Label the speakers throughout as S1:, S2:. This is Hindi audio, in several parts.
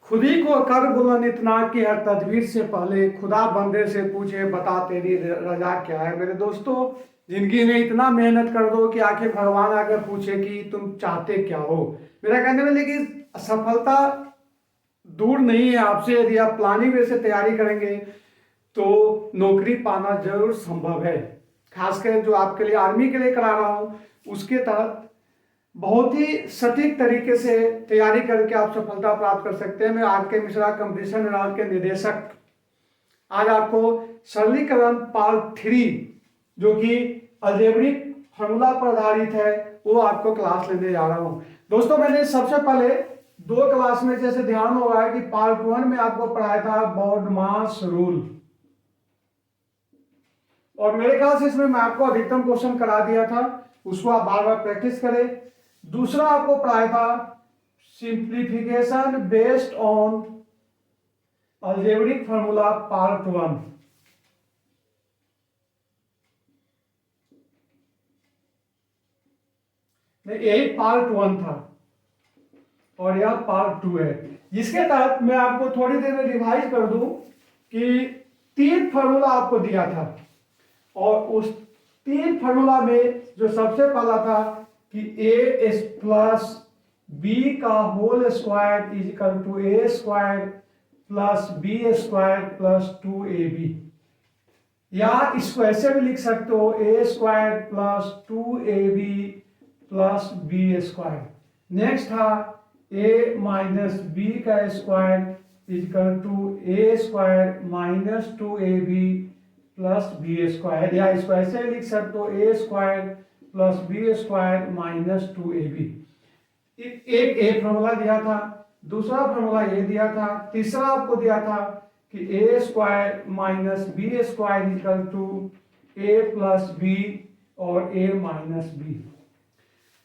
S1: खुद ही को कर बुलंद इतना कि हर तदबीर से पहले खुदा बंदे से पूछे बता तेरी रजा क्या है। मेरे दोस्तों, जिंदगी में इतना मेहनत कर दो कि आखिर भगवान आकर पूछे कि तुम चाहते क्या हो। मेरा कहने में, लेकिन सफलता दूर नहीं है आपसे। यदि आप प्लानिंग वे से तैयारी करेंगे तो नौकरी पाना जरूर संभव है। खासकर जो आपके लिए आर्मी के लिए करा रहा हूँ उसके तहत बहुत ही सटीक तरीके से तैयारी करके आप सफलता प्राप्त कर सकते हैं। मैं आर के मिश्रा कंपटीशन एनालिसिस के निदेशक आज आपको सरलीकरण पार्ट 3 जो कि अलजेब्रिक फॉर्मूला पर आधारित है वो आपको क्लास लेने जा रहा हूं। दोस्तों, मैंने सबसे पहले 2 क्लास में जैसे ध्यान हो रहा है कि पार्ट 1 में आपको पढ़ाया था बॉडमास रूल, और मेरे ख्याल से इसमें मैं आपको अधिकतम क्वेश्चन करा दिया था, उसको आप बार बार प्रैक्टिस करें। दूसरा आपको पढ़ाया था simplification based on algebraic formula part 1। यही पार्ट 1 था और यह पार्ट 2 है, जिसके तहत मैं आपको थोड़ी देर में रिवाइज कर दूं कि 3 फार्मूला आपको दिया था, और उस 3 फार्मूला में जो सबसे पहला था कि a प्लस बी का whole square is equal to a square plus b square plus 2ab, या इसको ऐसे भी लिख सकते हो a square plus 2ab plus b square. Next था a माइनस बी का square is equal to a square minus 2ab plus b square, या इसको ऐसे लिख सकते हो a square plus b square minus 2ab। एक फॉर्मूला दिया था, दूसरा फॉर्मूला ये दिया था, तीसरा आपको दिया था कि a square minus b square equal to a plus b और ए माइनस बी।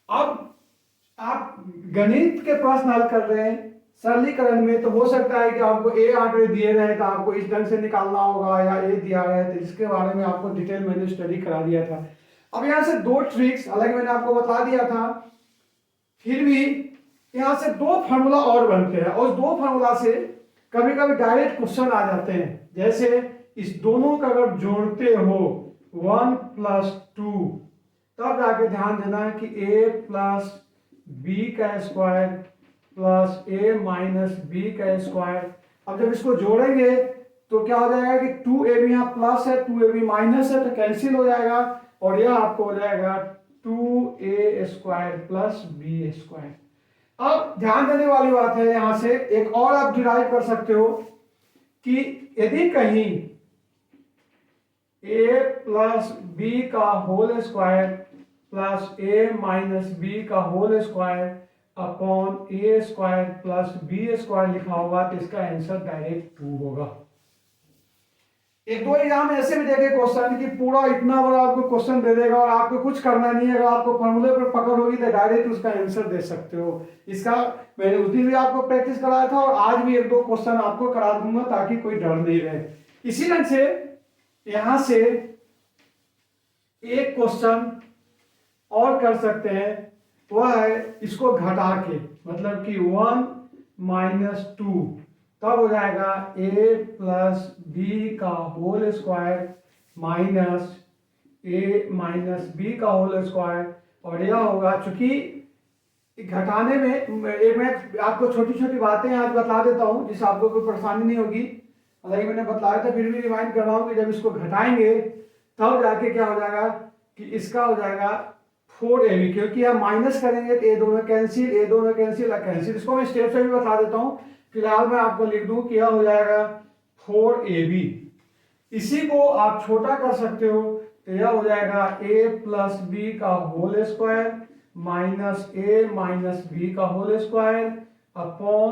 S1: अब आप गणित के प्रश्न हल कर रहे हैं सरलीकरण में, तो हो सकता है कि आपको ए आंकड़े दिए रहे तो आपको इस ढंग से निकालना होगा, या ए दिया रहे तो इसके बारे में आपको डिटेल मैंने स्टडी करा दिया था। अब यहाँ से 2 ट्रिक्स, हालांकि मैंने आपको बता दिया था, फिर भी यहाँ से 2 फार्मूला और बनते हैं, और उस 2 फार्मूला से कभी कभी डायरेक्ट क्वेश्चन आ जाते हैं। जैसे इस दोनों का अगर जोड़ते हो 1 प्लस 2, तब जाके ध्यान देना है कि a प्लस बी का स्क्वायर प्लस ए माइनस बी का स्क्वायर। अब जब इसको जोड़ेंगे तो क्या हो जाएगा कि 2ab यहाँ प्लस है 2ab माइनस है तो कैंसिल हो जाएगा, और यह आपको हो जाएगा 2a square plus b square. अब ध्यान देने वाली बात है, यहां से एक और आप डिराइव कर सकते हो कि यदि कहीं a प्लस बी का होल स्क्वायर प्लस ए माइनस बी का होल स्क्वायर अपॉन ए स्क्वायर प्लस बी स्क्वायर लिखा होगा तो इसका आंसर डायरेक्ट 2 होगा। 1-2 एग्जाम ऐसे भी देखे क्वेश्चन कि पूरा इतना बड़ा आपको क्वेश्चन दे देगा और आपको कुछ करना नहीं है, अगर आपको फॉर्मूले पर पकड़ होगी तो डायरेक्ट उसका आंसर दे सकते हो। इसका मैंने उस दिन भी आपको प्रैक्टिस कराया था और आज भी 1-2 क्वेश्चन आपको करा दूंगा ताकि कोई डर नहीं रहे। इसी ढंग से यहां से एक क्वेश्चन और कर सकते हैं, वह है इसको घटा के, मतलब कि 1 माइनस 2, तब हो जाएगा a प्लस बी का whole square minus a minus b का होल स्क्वायर, और यह होगा, चूंकि घटाने में एक मैं आपको छोटी छोटी बातें आज बता देता हूं जिससे आपको कोई परेशानी नहीं होगी। हालांकि मैंने बताया था फिर भी रिमाइंड कर रहा हूं कि जब इसको घटाएंगे तब जाके क्या हो जाएगा कि इसका हो जाएगा 4ab, क्योंकि आप माइनस करेंगे तो ए दोनों कैंसिल कैंसिल। इसको मैं स्टेप से भी बता देता हूं, फिलहाल मैं आपको लिख दूं कि यह हो जाएगा 4ab। इसी को आप छोटा कर सकते हो तो यह हो जाएगा a प्लस बी का whole square minus a minus b का whole square upon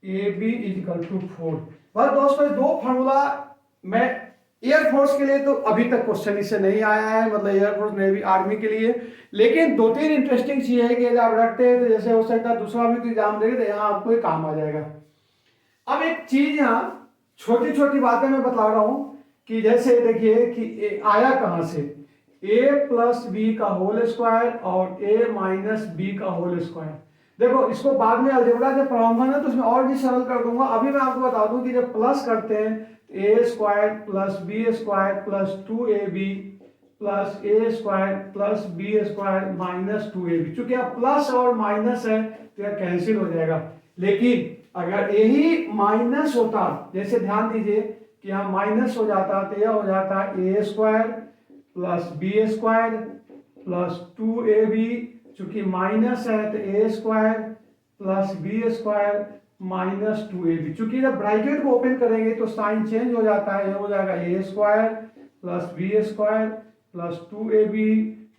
S1: ab equal to 4। बस दोस्तों, 2 फार्मूला मैं एयरफोर्स के लिए तो अभी तक क्वेश्चन इससे नहीं आया है, मतलब एयरफोर्स नेवी आर्मी के लिए, लेकिन 2-3 इंटरेस्टिंग चीज है कि आप रखते हैं तो जैसे हो सकता है दूसरा भी एग्जाम देंगे तो यहाँ आपको काम आ जाएगा। अब एक चीज यहाँ छोटी छोटी बातें मैं बता रहा हूं कि जैसे देखिए कि आया कहां से, a प्लस बी का होल स्क्वायर और a माइनस बी का होल स्क्वायर। देखो इसको बाद में अलजेब्रा जब पढ़ाऊंगा ना तो उसमें और भी सरल कर दूंगा। अभी मैं आपको बता दूं कि जब प्लस करते हैं a square plus b square plus 2ab plus a square plus b square minus 2ab, चूंकि अब प्लस और माइनस है तो यह कैंसिल हो जाएगा। लेकिन अगर यही माइनस होता, जैसे ध्यान दीजिए कि यहाँ माइनस हो जाता तो यह हो जाता a square plus b square plus 2ab, चूंकि माइनस है तो a square plus b square minus 2ab। चूंकि जब ब्रैकेट को ओपन करेंगे तो साइन चेंज हो जाता है, ये हो जाएगा a square plus b square plus 2ab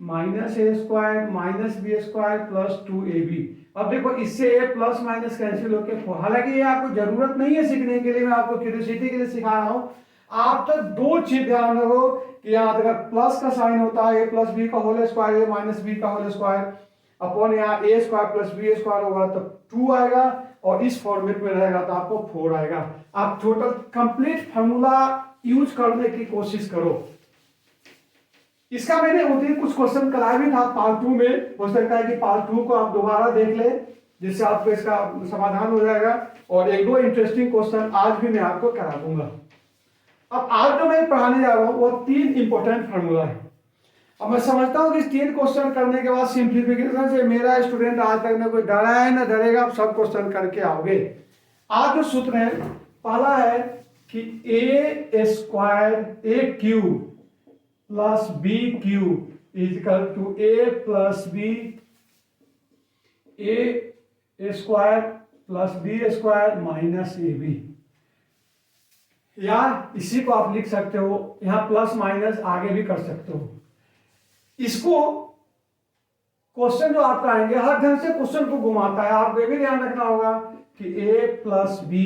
S1: minus a square minus b square plus 2ab। अब देखो इससे ए प्लस माइनस कैंसिल होके 4। हालांकि ये आपको जरूरत नहीं है सीखने के लिए, मैं आपको क्यूरियोसिटी के लिए सिखा रहा हूं। आप तो दो चीज ध्यान रखो कि यहाँ अगर प्लस का साइन होता है ए प्लस बी का होल स्क्वायर ए माइनस बी का होल स्क्वायर अपॉन यहाँ ए स्क्वायर प्लस बी स्क्वायर होगा तो 2 आएगा, और इस फॉर्मेट में रहेगा तो आपको 4 आएगा। आप टोटल कंप्लीट फॉर्मूला यूज करने की कोशिश करो। इसका मैंने उतने कुछ क्वेश्चन कराया भी था पार्ट 2 में, हो सकता है कि पार्ट 2 को आप दोबारा देख ले जिससे आपको इसका समाधान हो जाएगा। और एक दो इंटरेस्टिंग क्वेश्चन आज भी मैं आपको करा दूंगा। अब आज जो मैं पढ़ाने जा रहा हूं वो 3 इंपॉर्टेंट फार्मूला है। अब मैं समझता हूं कि इस 3 क्वेश्चन करने के बाद सिंप्लीफिकेशन से मेरा स्टूडेंट आज तक न कोई डरा है न डरेगा, आप सब क्वेश्चन करके आओगे। आज जो सूत्र है पहला है कि a square a cube plus b cube is equal to a plus b, a square plus b square minus a b. या इसी को आप लिख सकते हो, यहां प्लस माइनस आगे भी कर सकते हो। इसको क्वेश्चन जो आपका आएंगे हर ढंग से क्वेश्चन को घुमाता है, आपको ये भी ध्यान रखना होगा कि a plus b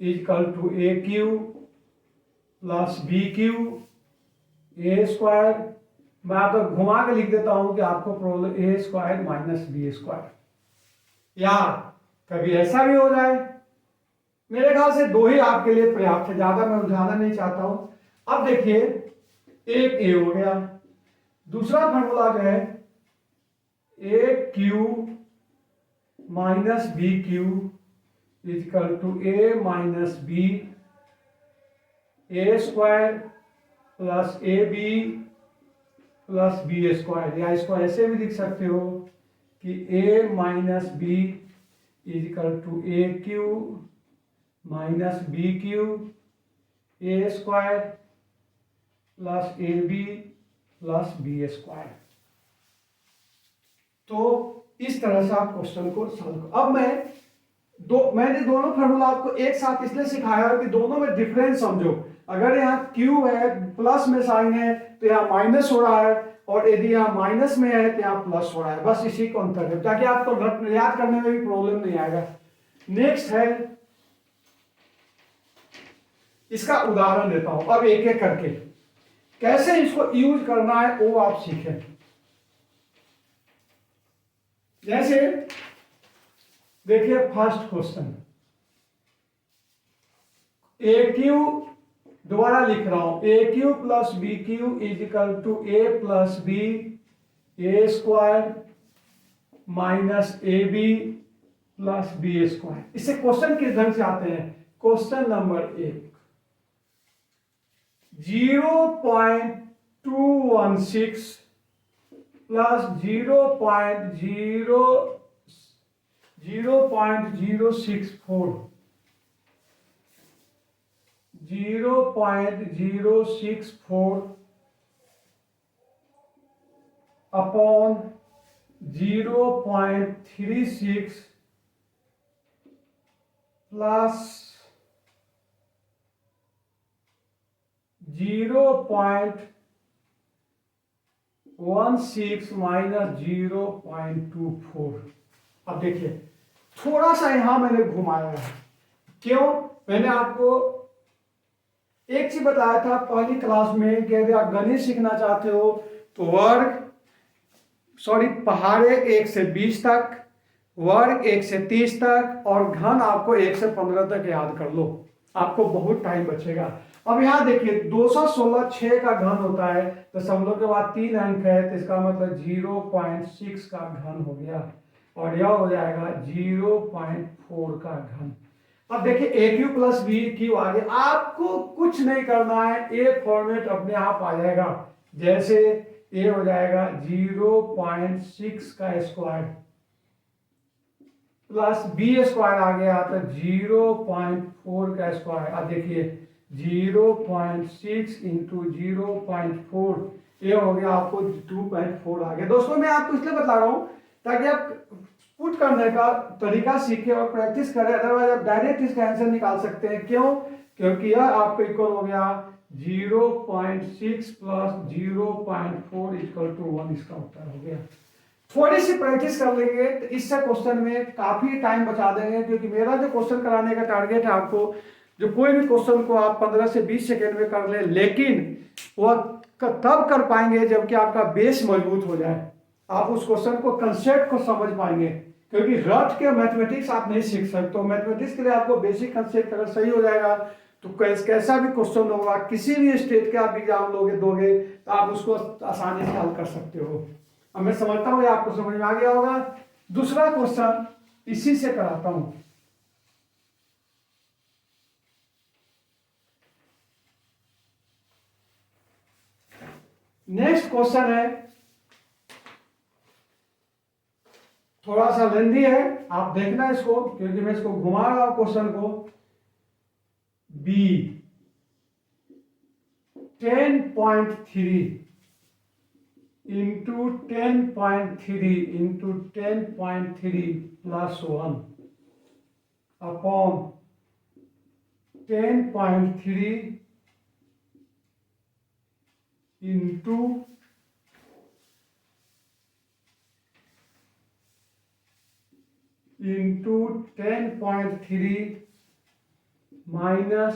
S1: is equal to a cube plus b cube a square. मैं आपको घुमा के लिख देता हूं कि आपको problem a square minus b square. या कभी ऐसा भी हो जाए, मेरे ख्याल से 2 ही आपके लिए पर्याप्त है, ज्यादा मैं उलझाना नहीं चाहता हूं। अब देखिए एक ए हो गया, दूसरा फॉर्मूला जो है a cube minus b cube is equal to a minus b, a square plus a b plus b square. या इसको ऐसे भी लिख सकते हो कि a minus b is equal to a cube minus b cube a square plus a b plus b square. तो इस तरह से आप क्वेश्चन को सॉल्व करो। अब मैंने दोनों फार्मूला आपको एक साथ इसलिए सिखाया कि दोनों में डिफरेंस समझो। अगर यहाँ क्यू है प्लस में साइन है तो यहाँ माइनस हो रहा है, और यदि यहाँ माइनस में है तो यहाँ प्लस हो रहा है। बस इसी को अंतर है, ताकि आपको याद करने में भी प्रॉब्लम नहीं आएगा। नेक्स्ट है, इसका उदाहरण देता हूं अब एक एक करके, कैसे इसको यूज करना है वो आप सीखें। जैसे देखिए फर्स्ट क्वेश्चन, ए क्यू, दोबारा लिख रहा हूं, a cube plus b cube is equal to a plus b a square minus a b plus b square. इससे क्वेश्चन किस ढंग से आते हैं? Question number 1, 0.216 plus 0.064 upon 0.36 plus 0.16 minus 0.24। अब देखिए थोड़ा सा यहां मैंने घुमाया है, क्यों? मैंने आपको एक चीज बताया था पहली क्लास में कि यदि आप गणित सीखना चाहते हो तो पहाड़े 1 से 20 तक, वर्ग 1 से 30 तक और घन आपको 1 से 15 तक याद कर लो, आपको बहुत टाइम बचेगा। अब यहां देखिए 216 6 का घन होता है, दशमलव के बाद 3 अंक है तो इसका मतलब 0.6 का घन हो गया। और यह हो जाएगा 0.4 का घन। अब देखिए ए क्यू प्लस बी क्यू आ गया, आपको कुछ नहीं करना है, ए फॉर्मेट अपने आप आ जाएगा। जैसे ए हो जाएगा 0.6 का स्क्वायर प्लस बी स्क्वायर आ गया तो 0.4 का स्क्वायर। अब देखिए 0.6 इंटू 0.4, ये हो गया आपको 2.4 आ गया। दोस्तों मैं आपको इसलिए बता रहा हूं ताकि आप पुट करने का तरीका सीखें और प्रैक्टिस करें, अदरवाइज आप डायरेक्ट इसका आंसर निकाल सकते हैं। क्यों? क्योंकि यह आपको इक्वल हो गया 0.6 प्लस 0.4 इक्वल टू 1, इसका उत्तर हो गया। थोड़ी सी प्रैक्टिस कर लेंगे तो इससे क्वेश्चन में काफी टाइम बचा देंगे, क्योंकि मेरा जो क्वेश्चन कराने का टारगेट है आपको, जो कोई भी क्वेश्चन को आप 15 से 20 सेकेंड में कर ले, लेकिन वह तब कर पाएंगे जबकि आपका बेस मजबूत हो जाए, आप उस क्वेश्चन को कंसेप्ट को समझ पाएंगे। क्योंकि रट के मैथमेटिक्स आप नहीं सीख सकते, तो मैथमेटिक्स के लिए आपको बेसिक कंसेप्ट अगर सही हो जाएगा तो कैसा भी क्वेश्चन होगा, किसी भी स्टेट के आप एग्जाम दोगे तो आप उसको आसानी से हल कर सकते हो। अब मैं समझता हूं आपको समझ में आ गया होगा। दूसरा क्वेश्चन इसी से कराता हूं। नेक्स्ट क्वेश्चन है, थोड़ा सा लेंदी है, आप देखना इसको, क्योंकि मैं इसको घुमा रहा हूं क्वेश्चन को। B 10.3 into 10.3 into 10.3 plus 1 upon 10.3 into 10.3 minus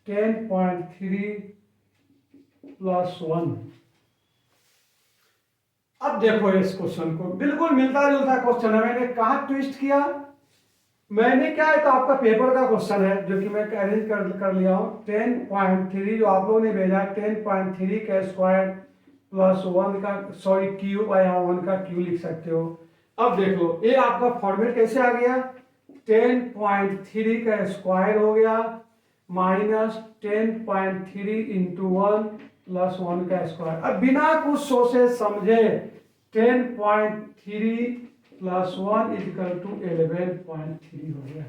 S1: 10.3 plus 1। अब देखो इस क्वेश्चन को, बिल्कुल मिलता जुलता क्वेश्चन है। मैंने कहा ट्विस्ट किया, मैंने क्या है तो आपका पेपर का क्वेश्चन है जो कि मैं अरेंज कर लिया हूं। 10.3 जो आप लोगों ने भेजा है, 10.3 का स्क्वायर प्लस 1 का, सॉरी क्यूब, या 1 का क्यूब लिख सकते हो। अब देख लो ये आपका फॉर्मेट कैसे आ गया, 10.3 का स्क्वायर हो गया माइनस 10.3 इंटू 1 प्लस 1 का स्क्वायर। अब बिना कुछ सोचे समझे 10.3 प्लस 1 इक्वल टू 11.3 हो गया।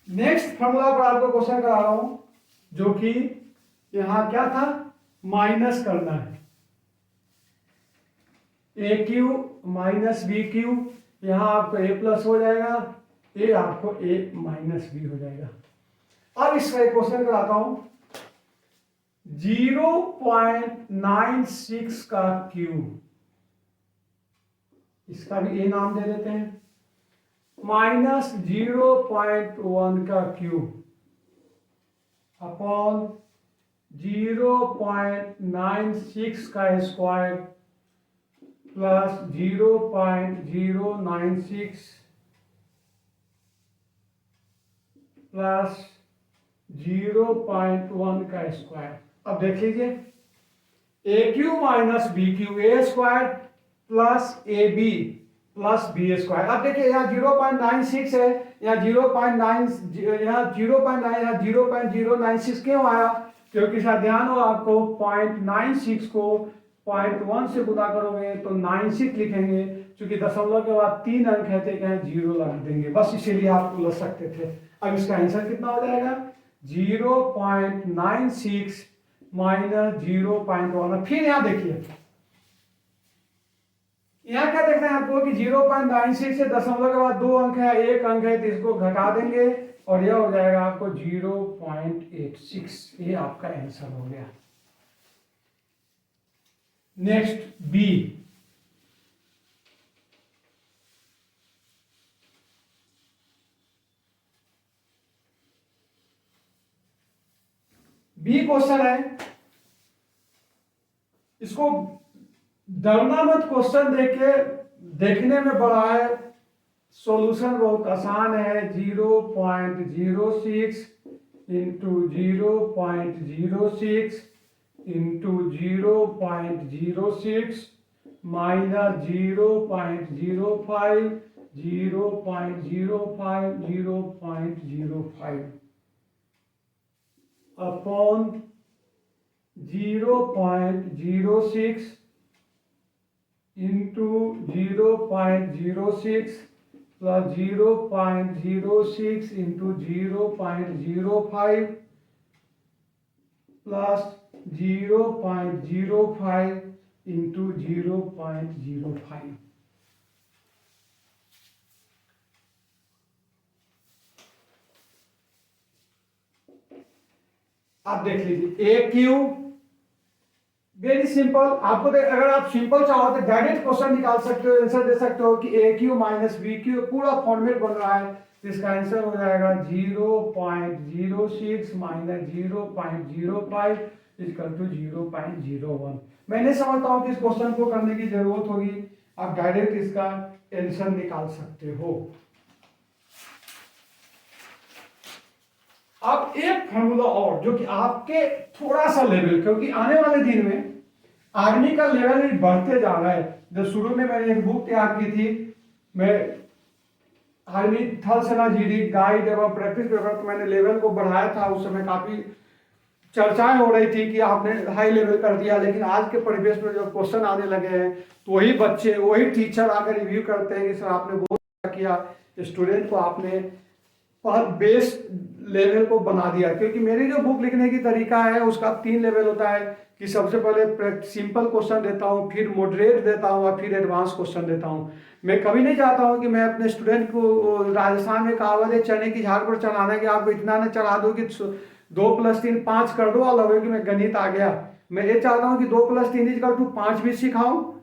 S1: नेक्स्ट फॉर्मूला पर आपको क्वेश्चन करा रहा हूं, जो कि यहां क्या था, माइनस करना है। ए क्यू माइनस बी क्यू, यहां आपको ए प्लस हो जाएगा, ए आपको ए माइनस बी हो जाएगा। अब इसका एक क्वेश्चन कराता हूं, 0.96 का क्यूब, इसका भी ए नाम दे देते हैं, माइनस 0.1 का क्यूब अपॉन 0.96 का स्क्वायर प्लस 0.096 प्लस 0.1 का स्क्वायर। अब देख लीजिए, a cube minus b cube, a square plus a b plus b square. अब देखिए यहाँ 0.96 है, यहाँ 0.9, यहाँ 0.9, यहाँ 0.096 क्यों आया? क्योंकि शायद ध्यान हो आपको, 0.96 को 0.1 से गुणा करोगे तो 96 लिखेंगे, क्योंकि दशमलव के बाद 3 अंक है तो यहाँ 0 लगा देंगे, बस इसीलिए आप उलझ सकते थे। अब इसका आंसर कितना हो जाएगा, 0.96 माइनस 0.1। फिर यहाँ देखिए, यहाँ क्या देखना है आपको कि 0.96 से दशमलव के बाद 2 अंक है, 1 अंक है, तो इसको घटा देंगे और यह हो जाएगा आपको 0.86। ये आपका आंसर हो गया। नेक्स्ट बी, बी क्वेश्चन है, इसको डरना मत, क्वेश्चन देख के देखने में बड़ा है सॉल्यूशन बहुत आसान है, 0.06 into 0.06 into 0.06 minus 0.05 0.05 0.05 upon 0.06 into 0.06 plus 0.06 into 0.05 plus 0.05 into 0.05। आप देख लीजिए ए क्यू, वेरी सिंपल। आपको अगर आप सिंपल चाहो तो डायरेक्ट क्वेश्चन निकाल सकते हो, आंसर दे सकते हो कि ए क्यू माइनस बी क्यू पूरा फॉर्मेट बन रहा है, तो इसका आंसर हो जाएगा 0.06 माइनस 0.05 इक्वल टू 0.01। मैं नहीं समझता हूँ कि इस क्वेश्चन को करने की जरूरत होगी, आप डायरेक्ट इसका आंसर निकाल सकते हो। अब एक फॉर्मूला और जो कि आपके थोड़ा सा लेवल, क्योंकि आने वाले दिन में आर्मी का लेवल भी बढ़ते जा रहा है। जब शुरू में मैंने एक बुक तैयार की थी, मैं आर्मी थल सेना जीडी गाइड एवं प्रैक्टिस पेपर, तो मैंने लेवल को बढ़ाया था। उस समय काफी चर्चाएं हो रही थी कि आपने हाई लेवल कर दिया, लेकिन आज के परिवेश में जो क्वेश्चन आने लगे हैं तो वही बच्चे वही टीचर आकर रिव्यू करते हैं कि सर आपने बहुत अच्छा किया, स्टूडेंट को आपने बेस लेवल को बना दिया। क्योंकि मेरी जो बुक लिखने की तरीका है उसका 3 लेवल होता है कि सबसे पहले सिंपल क्वेश्चन देता हूँ, फिर मॉडरेट देता हूँ और फिर एडवांस क्वेश्चन देता हूँ। मैं कभी नहीं चाहता हूँ कि मैं अपने स्टूडेंट को राजस्थान में कहावत है चने की झाड़ पर चढ़ाना, कि आपको इतना न चढ़ा दो कि 2 + 3 5 कर दो, अलग है कि मैं गणित आ गया। मैं ये चाहता हूँ कि 2 + 3 = 5 भी सिखाऊं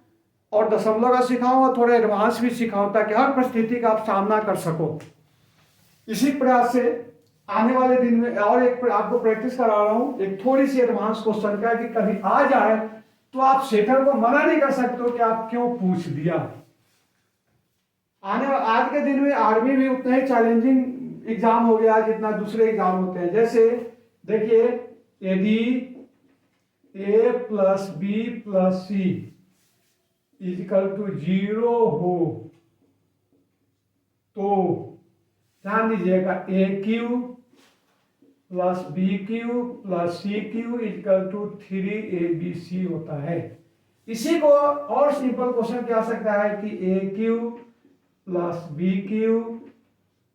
S1: और दशमलव का सिखाऊं और थोड़ा एडवांस भी सिखाऊं, ताकि हर परिस्थिति का आप सामना कर सको। इसी प्रयास से आने वाले दिन में और एक आपको प्रैक्टिस करा रहा हूं, एक थोड़ी सी एडवांस क्वेश्चन का, कि कभी आ जाए तो आप सेटर को मना नहीं कर सकते हो कि आप क्यों पूछ दिया। आज के दिन में आर्मी भी उतना ही चैलेंजिंग एग्जाम हो गया जितना दूसरे एग्जाम होते हैं। जैसे देखिए, यदि a + b + c = 0 हो तो ध्यान दीजिएगा AQ + BQ + CQ = 3ABC होता है। इसी को और सिंपल क्वेश्चन क्या सकता है कि AQ + BQ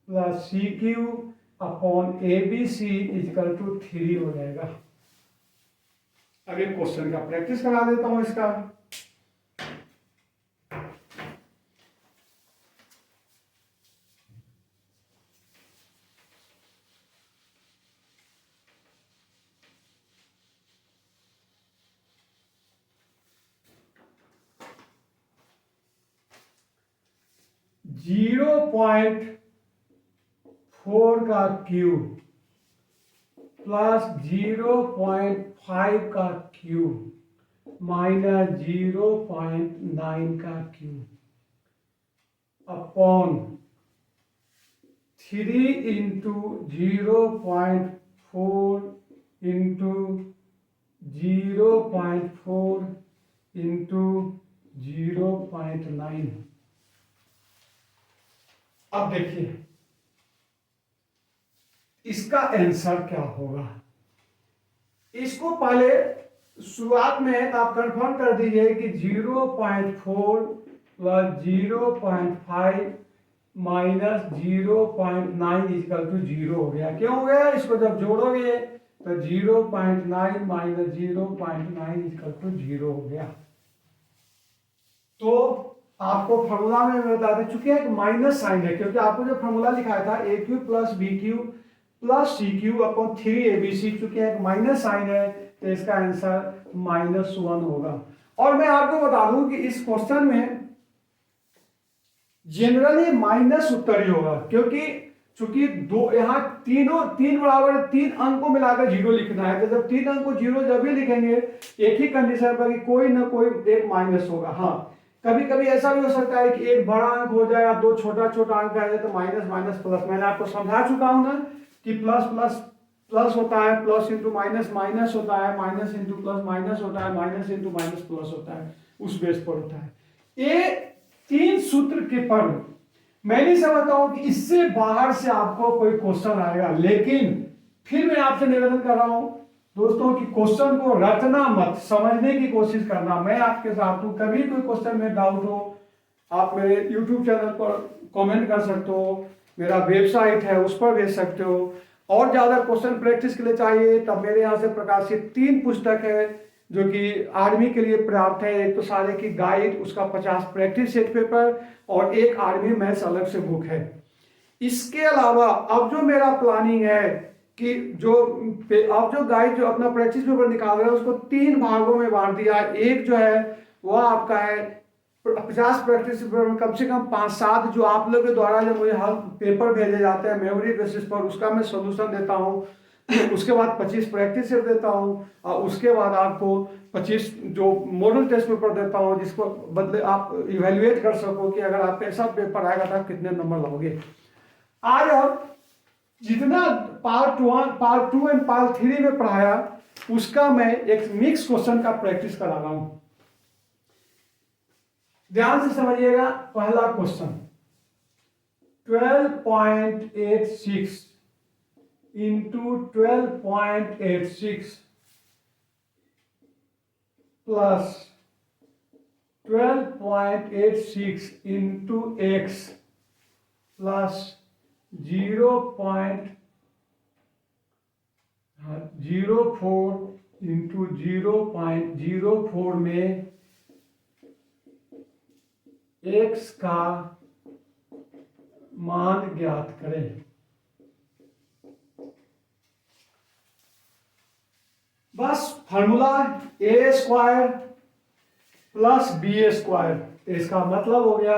S1: + CQ upon ABC = 3 हो जाएगा। अब एक क्वेश्चन का प्रैक्टिस करा देता हूं इसका। जीरो 0.4 का क्यूब प्लस 0.5 का क्यूब माइनस 0.9 का cube upon 3 into 0.4 into 0.4 into 0.9। अब देखिए इसका आंसर क्या होगा। इसको पहले शुरुआत में आप कंफर्म कर दीजिए कि 0.4 + 0.5 माइनस 0.9 = 0 हो गया। क्यों हो गया? इसको जब जोड़ोगे तो 0.9 माइनस 0.9 = 0 हो गया। तो आपको फॉर्मूला में बता दें, चूंकि एक माइनस साइन है, क्योंकि आपको जो फॉर्मूला लिखाया था AQ + BQ + CQ upon 3ABC, चूंकि एक माइनस साइन है तो इसका आंसर -1 होगा। और मैं आपको बता दूं कि इस क्वेश्चन में जनरली माइनस उत्तर ही होगा, क्योंकि चूंकि यहाँ तीन बराबर 3 अंक को मिलाकर 0 लिखना है। तो जब 3 अंक को 0 जब भी लिखेंगे एक ही कंडीशन पर कि कोई ना कोई एक माइनस होगा। हाँ, कभी कभी ऐसा भी हो सकता है कि एक बड़ा अंक हो जाए और दो छोटा छोटा अंक आ जाए, तो माइनस माइनस प्लस। मैंने आपको समझा चुका हूं ना कि प्लस प्लस प्लस होता है, प्लस इंटू माइनस माइनस होता है, माइनस इंटू प्लस माइनस होता है, माइनस इंटू माइनस प्लस होता है, उस बेस पर होता है। ये 3 सूत्र के पर मैं नहीं समझता हूं कि इससे बाहर से आपको कोई क्वेश्चन आएगा, लेकिन फिर मैं आपसे निवेदन कर रहा हूं दोस्तों कि क्वेश्चन को रटना मत, समझने की कोशिश करना। मैं आपके साथ हूं, कभी कोई क्वेश्चन में डाउट हो आप मेरे YouTube चैनल पर कमेंट कर सकते हो, मेरा वेबसाइट है उस पर भेज सकते हो। और ज्यादा क्वेश्चन प्रैक्टिस के लिए चाहिए तब मेरे यहाँ से प्रकाशित 3 पुस्तक है जो कि आर्मी के लिए पर्याप्त है। एक तो सारे की गाइड, उसका 50 प्रैक्टिस सेट पेपर, और एक आर्मी मैथ्स अलग से बुक है। इसके अलावा अब जो मेरा प्लानिंग है कि अब जो गाइड जो अपना प्रैक्टिस पेपर निकाल रहे हैं उसको 3 भागों में बांट दिया। एक जो है वह आपका है 50 प्रैक्टिस पेपर में कम से कम 5-7 जो आप लोग के द्वारा जब मुझे हर पेपर भेजे जाते हैं मेमोरी बेसिस पर, उसका मैं सोल्यूशन देता हूँ। उसके बाद 25 प्रैक्टिस सेट देता हूँ, और उसके बाद आपको 25 जो मॉडल टेस्ट पेपर देता हूँ, जिसको बदले आप इवेल्युएट कर सको कि अगर आप ऐसा पेपर आएगा तो आप कितने नंबर लाओगे। आज हम जितना पार्ट 1, पार्ट 2 एंड पार्ट 3 में पढ़ाया उसका मैं एक मिक्स क्वेश्चन का प्रैक्टिस करा रहा हूं। ध्यान से समझिएगा। पहला question 12.86 into 12.86 plus 12.86 into x plus 0.04 into 0.04 में x का मान ज्ञात करें। बस फॉर्मूला ए स्क्वायर प्लस बी स्क्वायर। इसका मतलब हो गया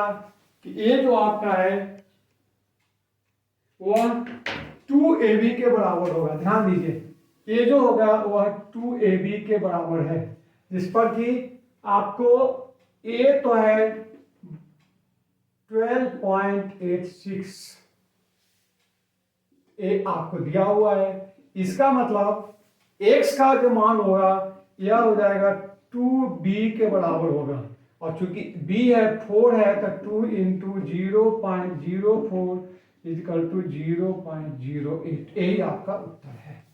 S1: कि ए जो आपका है वह 2ab के बराबर होगा। ध्यान दीजिए, ये जो होगा वह 2ab के बराबर है, जिस पर कि आपको a तो है 12.86 ए आपको दिया हुआ है। इसका मतलब x का जो मान होगा यह हो जाएगा 2b के बराबर होगा, और चूंकि b है 4 है तो 2 इंटू 0.04 इक्वल टू 0.08। यही आपका उत्तर है।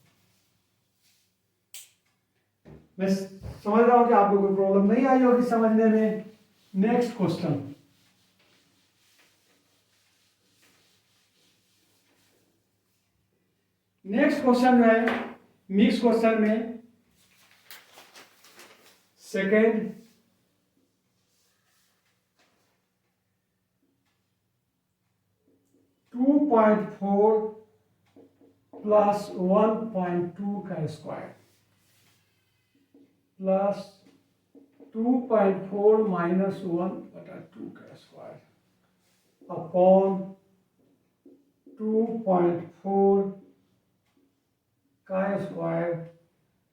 S1: मैं समझ रहा हूं कि आपको कोई प्रॉब्लम नहीं आई होगी समझने में। नेक्स्ट क्वेश्चन, है मिक्स क्वेश्चन में सेकेंड 2.4 प्लस 1.2 का स्क्वायर प्लस 2.4 माइनस 1/2 का स्क्वायर अपॉन 2.4 का स्क्वायर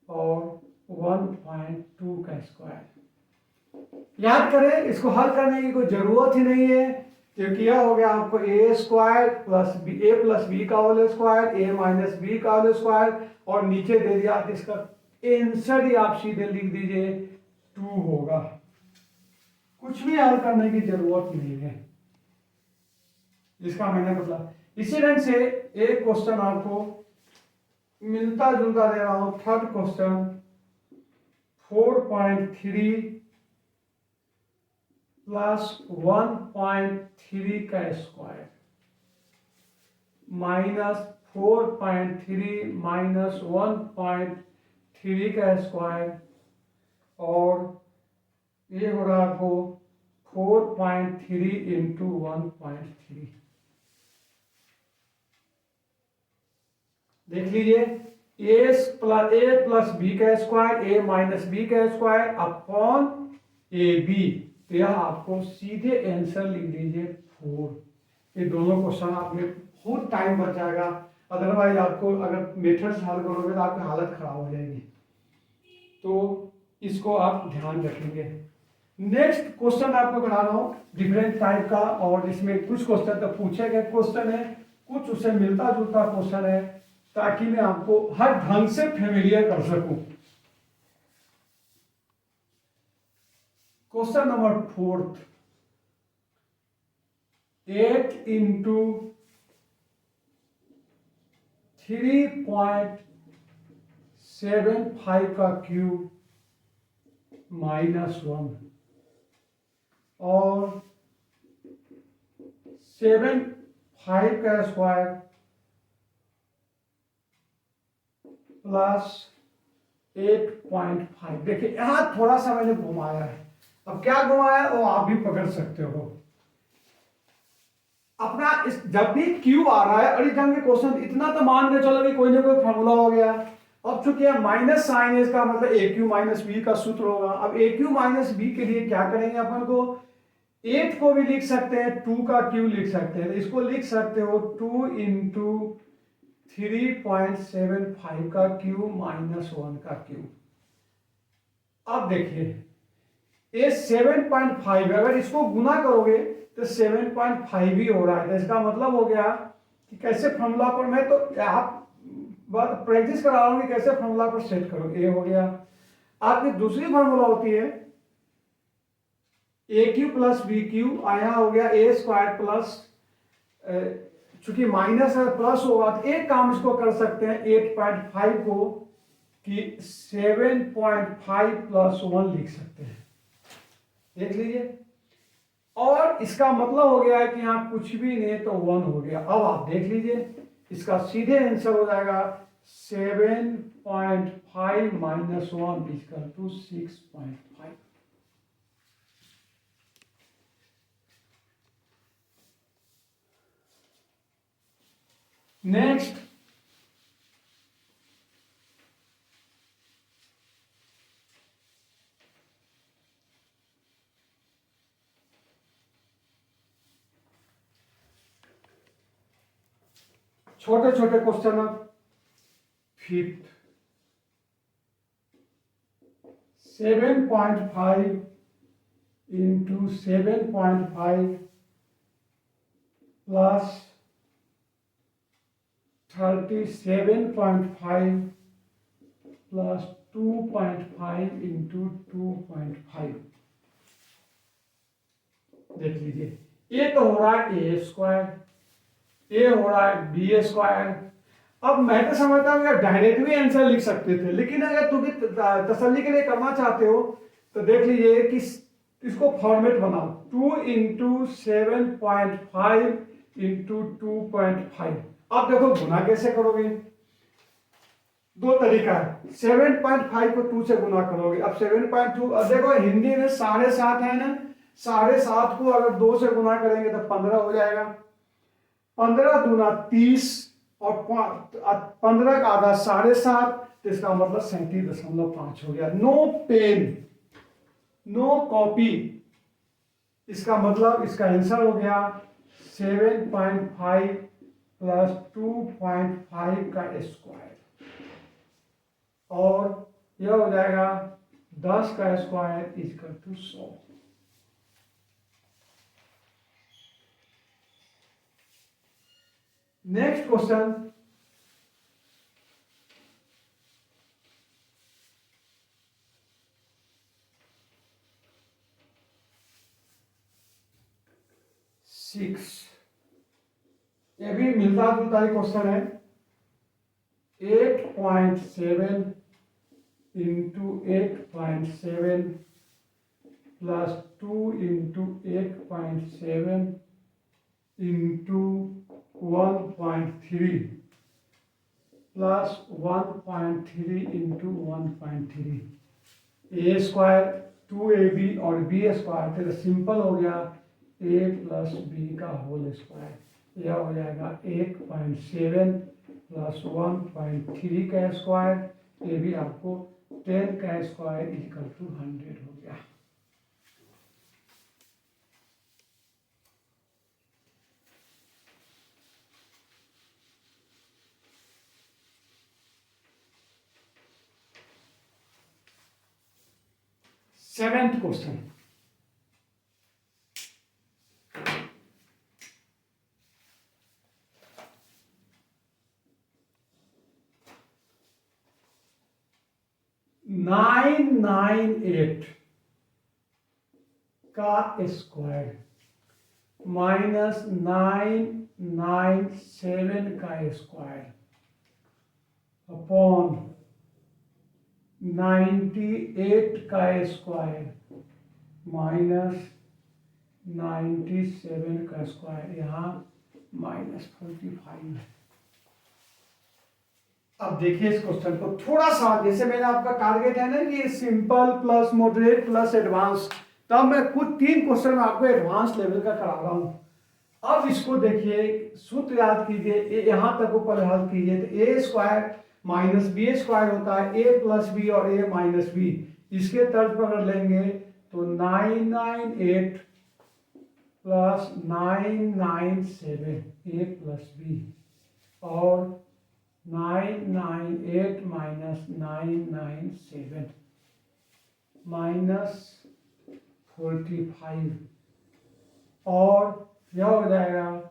S1: और 1.2 का स्क्वायर। याद करें, इसको हल करने की कोई जरूरत ही नहीं है, क्योंकि यह हो गया आपको ए स्क्वायर प्लस बी, ए प्लस बी का होल स्क्वायर, ए माइनस बी का होल स्क्वायर, और नीचे दे दिया इसका आंसर ही आप सीधे लिख दीजिए 2 होगा। कुछ भी हल करने की जरूरत नहीं है, जिसका मैंने मतलब। इसी ढंग से एक क्वेश्चन आपको मिलता जुलता दे रहा हूं। थर्ड क्वेश्चन 4.3 प्लस 1.3 का स्क्वायर माइनस 4.3 माइनस 1.3 का स्क्वायर, और ये हो रहा आपको 4.3 इंटू 1.3। देख लीजिए, ए प्लस बी का स्क्वायर, ए माइनस बी का स्क्वायर अपॉन ए बी, तो यह आपको सीधे आंसर लिख दीजिए 4। ये दोनों क्वेश्चन आप में बहुत टाइम बच जाएगा, अदरवाइज आपको अगर मेथड से हल करोगे तो आपकी हालत खराब हो जाएगी। तो इसको आप ध्यान रखेंगे। नेक्स्ट क्वेश्चन आपको करा रहा हूं डिफरेंट टाइप का, और इसमें कुछ क्वेश्चन तो पूछे गए क्वेश्चन है, कुछ उससे मिलता जुलता क्वेश्चन है, ताकि मैं आपको हर ढंग से फेमिलियर कर सकूं। क्वेश्चन नंबर 4, 8 इंटू 3.75 का क्यूब -1 और 7/5 का स्क्वायर प्लस 8.5। देखिए यहां थोड़ा सा मैंने घुमाया है, अब क्या घुमाया वो आप भी पकड़ सकते हो। अपना इस जब भी क्यू आ रहा है, अड़ी ढंग के क्वेश्चन इतना तो मान के चलो कि कोई ना कोई फॉर्मूला हो गया। अब चूंकि माइनस साइन है, इसका मतलब ए क्यू माइनस बी का सूत्र होगा। अब ए क्यू माइनस बी के लिए क्या करेंगे अपन को, 8 को भी लिख सकते हैं, 2 का क्यू लिख सकते हैं। इसको लिख सकते हो 2 इंटू 3.75 का क्यू -1 का क्यू। अब देखिए ये 7.5, अगर इसको गुना करोगे तो 7.5 ही हो रहा है। तो इसका मतलब हो गया कि कैसे फॉर्मूला पर, मैं तो आप बात प्रैक्टिस करा रहा हूं कि कैसे फॉर्मूला पर सेट करो। ए हो गया, आपकी दूसरी फॉर्मूला होती है ए क्यू प्लस बी क्यू, आया हो गया ए स्क्वायर प्लस, चूंकि माइनस है प्लस होगा तो एक काम इसको कर सकते हैं 8.5 को कि 7.5 प्लस 1 लिख सकते हैं, देख लीजिए। और इसका मतलब हो गया है कि यहां कुछ भी नहीं तो 1 हो गया। अब आप देख लीजिए इसका सीधे आंसर हो जाएगा 7.5 - 1 = 6.5। नेक्स्ट छोटे छोटे क्वेश्चन अब 5th 7.5 into 7.5 plus 37.5 plus 2.5 into 2.5। देख लीजिए ये तो हो रहा है ए स्क्वायर, ए हो रहा है बी स्क्वायर। अब मैं तो समझता हूँ डायरेक्ट भी आंसर लिख सकते थे, लेकिन अगर तुम भी तसल्ली के लिए करना चाहते हो तो देख लीजिए कि इसको फॉर्मेट बनाओ 2 इंटू 7.5 इंटू 2.5। अब देखो गुना कैसे करोगे, दो तरीका है। 7.5 को 2 से गुना करोगे। अब 7.2, अब देखो हिंदी में 7.5 है ना, 7.5 को अगर 2 से गुना करेंगे तो 15 हो जाएगा। 15 दूना 30 और 15 का आधा 7.5, तो इसका मतलब 37.5 हो गया। नो पेन नो कॉपी, इसका मतलब इसका आंसर हो गया 7.5 प्लस 2.5 का स्क्वायर, और यह हो जाएगा 10 का स्क्वायर = 100। नेक्स्ट क्वेश्चन 6, ये भी मिलता जुलता ही क्वेश्चन है। 8.7 into 8.7 plus 2 into 8.7 into 1.3 plus 1.3 into 1.3। ए स्क्वायर 2ab और बी स्क्वायर, फिर सिंपल हो गया a प्लस बी का होल स्क्वायर। यह हो जाएगा 8.7 प्लस 1.3 का स्क्वायर, ये भी आपको 10 का स्क्वायर = 100 हो गया। सेवेंथ क्वेश्चन 998 का स्क्वायर माइनस 997 का स्क्वायर अपॉन 98 का स्क्वायर माइनस 97 का स्क्वायर, यहाँ -45 है। अब देखिए इस क्वेश्चन को थोड़ा सा, जैसे मैंने आपका टारगेट है ना कि simple plus moderate plus advance, तब मैं कुछ 3 क्वेश्चन आपको एडवांस लेवल का करा रहा हूं। अब इसको देखिए, सूत्र याद कीजिए, यहां तक ऊपर हल कीजिए तो a square minus b square होता है, ए प्लस बी और ए माइनस बी। इसके तर्ज पर अगर लेंगे तो 998 प्लस 997 ए प्लस बी और 998 माइनस 997 माइनस 45 और यह हो जाएगा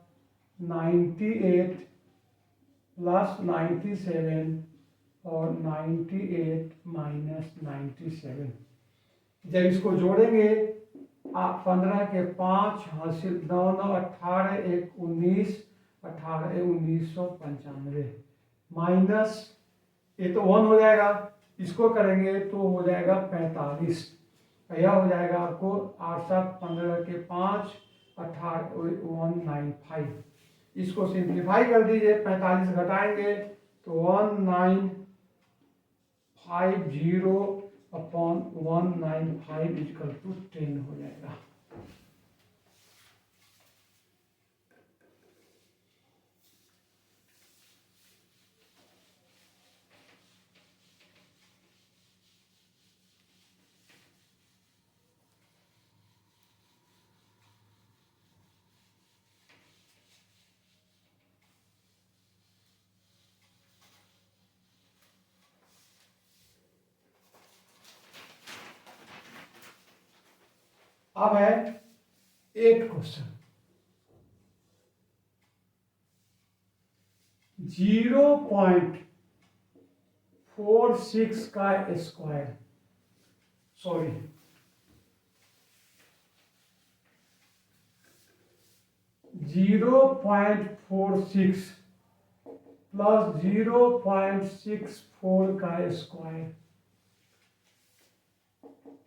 S1: 98 प्लस 97 और 98 माइनस 97। जब इसको जोड़ेंगे आप 15 के 5 हासिल 9 9 18 1 19 18 1995 माइनस ये तो 1 हो जाएगा, इसको करेंगे तो हो जाएगा 45। यह हो जाएगा आपको 8 7 15 के 5 18 195। इसको सिंप्लीफाई कर दीजिए, 45 घटाएंगे तो 1950 अपॉन 195 इक्वल टू 10 हो जाएगा। अब है 8 क्वेश्चन। 0.46 का स्क्वायर, सॉरी 0.46 प्लस 0.64 का स्क्वायर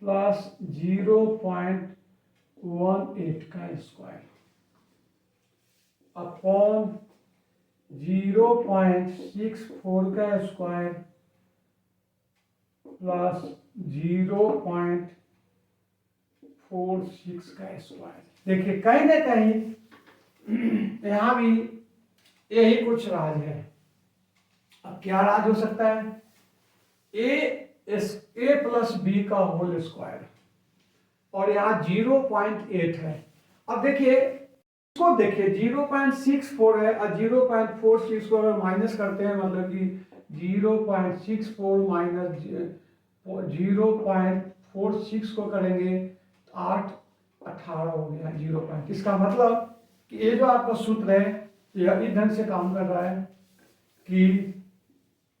S1: प्लस 0.18 का स्क्वायर अपॉन 0.64 का स्क्वायर प्लस 0.46 का स्क्वायर। देखिए कहीं ना कहीं यहां भी यही कुछ राज है। अब क्या राज हो सकता है? ए प्लस बी का होल स्क्वायर और यहाँ 0.8 है। अब देखिए इसको देखिए 0.64 है और 0.46 को अगर माइनस करते हैं, मतलब कि 0.64 माइनस 0.46 को करेंगे तो 8 18 हो गया 0. इसका मतलब कि ये जो आपका सूत्र है यह इस ढंग से काम कर रहा है कि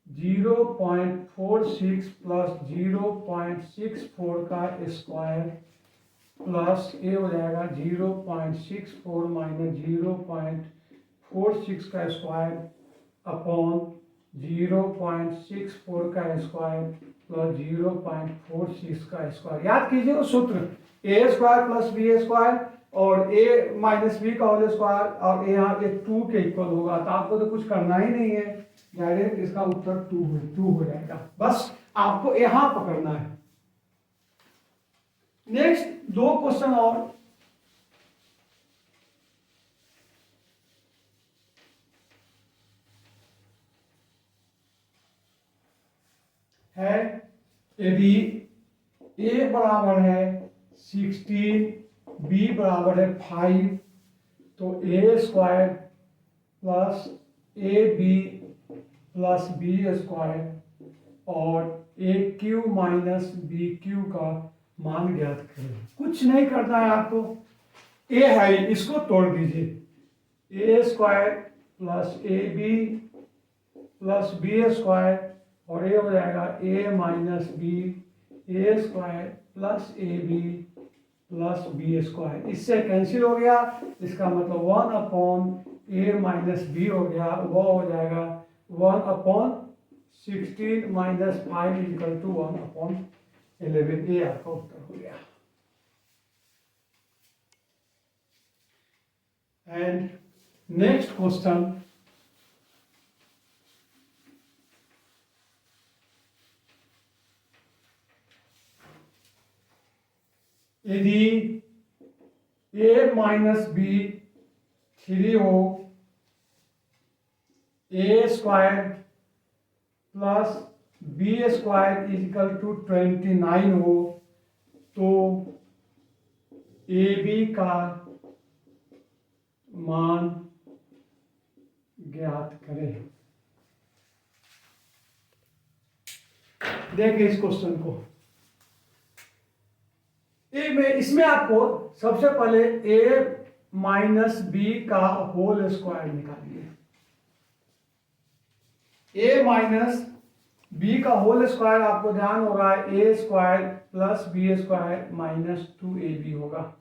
S1: 0.46 प्लस 0.64 का स्क्वायर प्लस ए हो जाएगा 0.64 माइनस 0.46 का स्क्वायर अपॉन 0.64 का स्क्वायर प्लस 0.46 का स्क्वायर। याद कीजिए वो सूत्र, ए स्क्वायर प्लस बी स्क्वायर और ए माइनस बी का होल स्क्वायर और यहाँ पे 2 के इक्वल होगा। तो आपको तो कुछ करना ही नहीं है, डायरेक्ट इसका उत्तर 2 हो जाएगा। बस आपको यहां पकड़ना है। नेक्स्ट 2 क्वेश्चन और है। यदि ए बराबर है 16, बी बराबर है 5, तो a square plus a b plus b square और a cube minus b cube का मान ज्ञात करें। कुछ नहीं करना है आपको, ए है इसको तोड़ दीजिए। A square plus a b plus b square और ये हो जाएगा a minus b a square plus a b plus b square. इससे कैंसिल हो गया, इसका मतलब 1/a माइनस बी हो गया, वो हो जाएगा 1/16 माइनस 5 इक्वल टू 1/11। ये आपका उत्तर हो गया। एंड नेक्स्ट क्वेश्चन, यदि a माइनस बी 3 हो, a square plus b square equal to 29 हो, तो ए बी का मान ज्ञात करें। देखिए इस क्वेश्चन को, इसमें आपको सबसे पहले a माइनस बी का होल स्क्वायर निकालिए। a माइनस बी का होल स्क्वायर आपको ध्यान होगा a square plus b square minus 2ab होगा,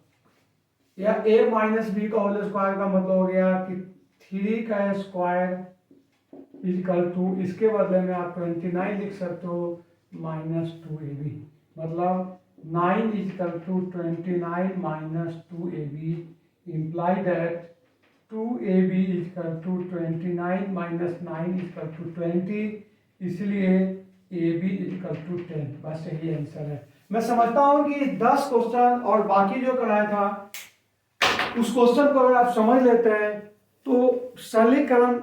S1: या a माइनस बी का होल स्क्वायर का मतलब हो गया कि 3 का स्क्वायर इक्वल टू, इसके बदले में आप 29 लिख सकते हो माइनस 2ab, मतलब 9 is equal to 29 minus 2ab, imply that 2ab is equal to 29 minus 9 is equal to 20, इसलिए ab is equal to 10। बस यही आंसर है। मैं समझता हूँ कि 10 क्वेश्चन और बाकी जो कराया था उस क्वेश्चन को अगर आप समझ लेते हैं तो सरलीकरण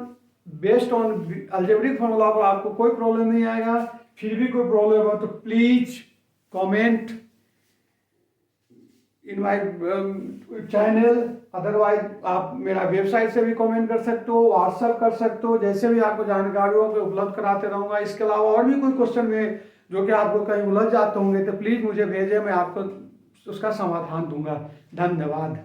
S1: बेस्ड ऑन अलजेब्रिक फॉर्मूला पर आपको कोई प्रॉब्लम नहीं आएगा। फिर भी कोई प्रॉब्लम हो तो please comment in my channel, otherwise आप मेरा वेबसाइट से भी कमेंट कर सकते हो, व्हाट्सएप कर सकते हो, जैसे भी आपको जानकारी हो मैं उपलब्ध कराते रहूँगा। इसके अलावा और भी कोई क्वेश्चन में जो कि आपको कहीं उलझ जाते होंगे तो प्लीज़ मुझे भेजें, मैं आपको उसका समाधान दूंगा। धन्यवाद।